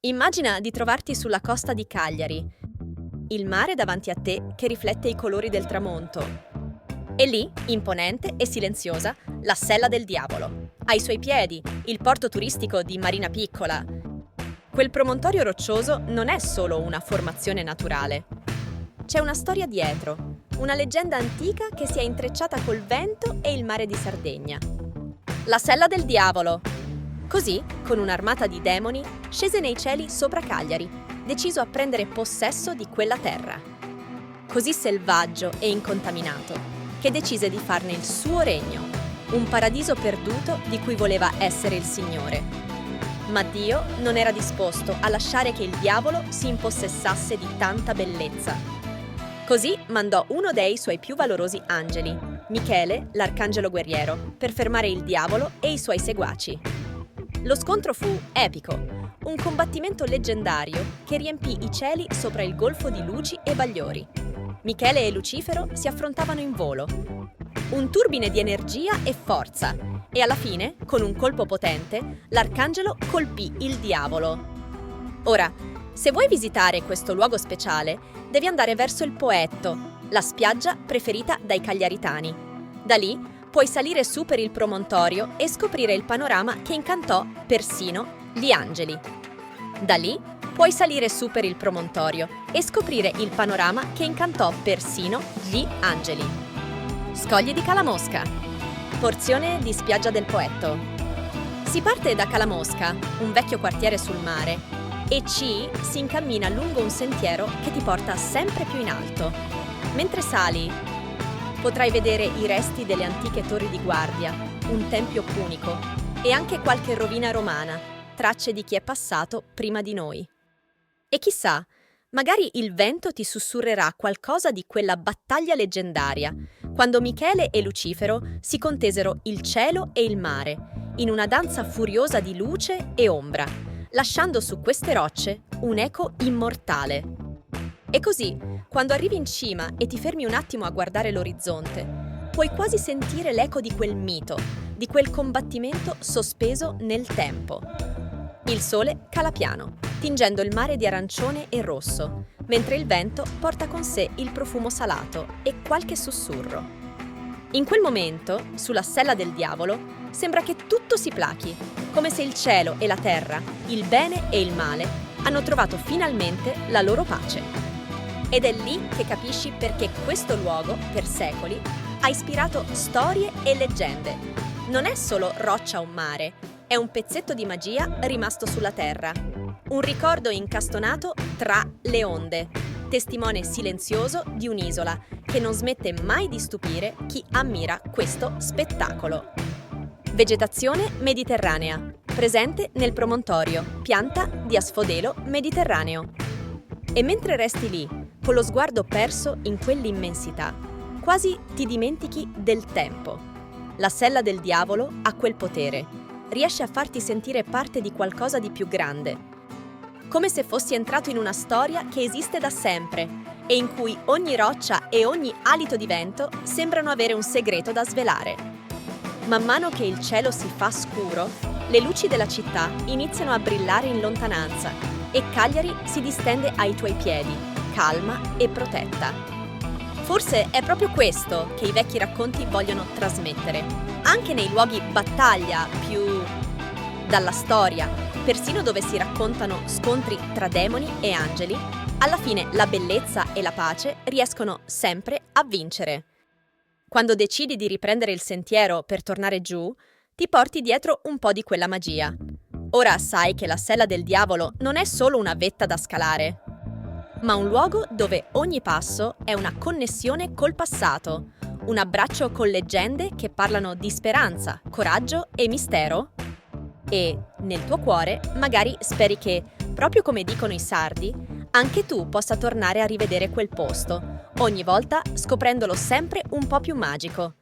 Immagina di trovarti sulla costa di Cagliari, il mare davanti a te che riflette i colori del tramonto. E lì, imponente e silenziosa, la Sella del Diavolo. Ai suoi piedi, il porto turistico di Marina Piccola. Quel promontorio roccioso non è solo una formazione naturale. C'è una storia dietro, una leggenda antica che si è intrecciata col vento e il mare di Sardegna. La Sella del Diavolo. Così, con un'armata di demoni, scese nei cieli sopra Cagliari, deciso a prendere possesso di quella terra. Così selvaggio e incontaminato, che decise di farne il suo regno, un paradiso perduto di cui voleva essere il signore. Ma Dio non era disposto a lasciare che il diavolo si impossessasse di tanta bellezza. Così mandò uno dei suoi più valorosi angeli, Michele, l'arcangelo guerriero, per fermare il diavolo e i suoi seguaci. Lo scontro fu epico, un combattimento leggendario che riempì i cieli sopra il golfo di luci e bagliori. Michele e Lucifero si affrontavano in volo. Un turbine di energia e forza, e alla fine, con un colpo potente, l'arcangelo colpì il diavolo. Ora, se vuoi visitare questo luogo speciale, devi andare verso il Poetto, la spiaggia preferita dai cagliaritani. Da lì puoi salire su per il promontorio e scoprire il panorama che incantò persino gli angeli. Da lì puoi salire su per il promontorio e scoprire il panorama che incantò persino gli angeli. Scogli di Calamosca. Porzione di spiaggia del Poetto. Si parte da Calamosca, un vecchio quartiere sul mare, e si incammina lungo un sentiero che ti porta sempre più in alto. Mentre sali, potrai vedere i resti delle antiche torri di guardia, un tempio punico e anche qualche rovina romana, tracce di chi è passato prima di noi. E chissà, magari il vento ti sussurrerà qualcosa di quella battaglia leggendaria, quando Michele e Lucifero si contesero il cielo e il mare, in una danza furiosa di luce e ombra, lasciando su queste rocce un'eco immortale. E così, quando arrivi in cima e ti fermi un attimo a guardare l'orizzonte, puoi quasi sentire l'eco di quel mito, di quel combattimento sospeso nel tempo. Il sole cala piano, tingendo il mare di arancione e rosso, mentre il vento porta con sé il profumo salato e qualche sussurro. In quel momento, sulla Sella del Diavolo, sembra che tutto si plachi, come se il cielo e la terra, il bene e il male, hanno trovato finalmente la loro pace. Ed è lì che capisci perché questo luogo, per secoli, ha ispirato storie e leggende. Non è solo roccia o mare, è un pezzetto di magia rimasto sulla terra. Un ricordo incastonato tra le onde, testimone silenzioso di un'isola che non smette mai di stupire chi ammira questo spettacolo. Vegetazione mediterranea, presente nel promontorio, pianta di Asfodelo mediterraneo. E mentre resti lì, con lo sguardo perso in quell'immensità, quasi ti dimentichi del tempo. La Sella del Diavolo ha quel potere, riesce a farti sentire parte di qualcosa di più grande, come se fossi entrato in una storia che esiste da sempre e in cui ogni roccia e ogni alito di vento sembrano avere un segreto da svelare. Man mano che il cielo si fa scuro, le luci della città iniziano a brillare in lontananza e Cagliari si distende ai tuoi piedi, calma e protetta. Forse è proprio questo che i vecchi racconti vogliono trasmettere, anche nei luoghi battaglia più dalla storia, persino dove si raccontano scontri tra demoni e angeli, alla fine la bellezza e la pace riescono sempre a vincere. Quando decidi di riprendere il sentiero per tornare giù, ti porti dietro un po' di quella magia. Ora sai che la Sella del Diavolo non è solo una vetta da scalare, ma un luogo dove ogni passo è una connessione col passato, un abbraccio con leggende che parlano di speranza, coraggio e mistero. E, nel tuo cuore, magari speri che, proprio come dicono i sardi, anche tu possa tornare a rivedere quel posto, ogni volta scoprendolo sempre un po' più magico.